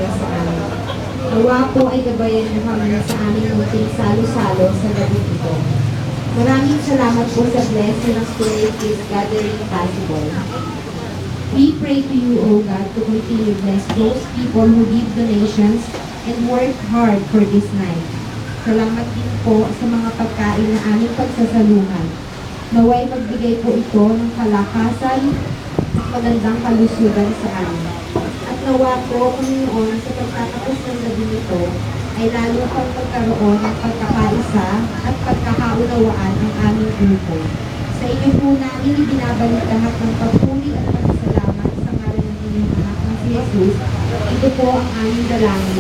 para sa amin. Nawa po ay gabayan niyo kami sa aming munting salo-salo sa gabi ito. Maraming salamat po sa blessing ng to make this gathering possible. We pray to you, O God, to continue to bless those people who give donations and work hard for this night. Salamat din po sa mga pagkain na aming pagsasaluhan. Naway magbigay po ito ng kalakasan at magandang kalusugan sa amin. At nawa po, Panginoon, sa pagtatapos ng gabi nito, ay lalo pang magkaroon ng pagkakaisa at pagkakaunawaan ng aming grupo. Sa inyo po namin ibinabalik lahat ng papuri at pagsalamat sa ngalan ng inyong anak ng si Jesus. Ito po ang aming dalangin.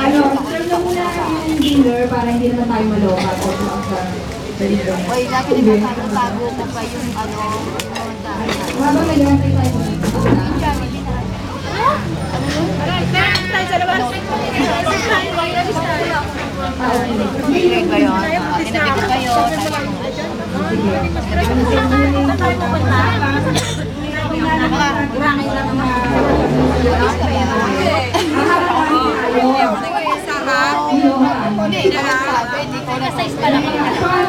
Ano muna yung dinner para hindi naman tayo maloka o sa delivery. Oy, lagi nagtatago ko pa yung Habang nag-antay tayo muna. Bigay ba yun? Pinabigay ba yun? Sige. Hindi, nakasabi. Hindi ko na size pa lang.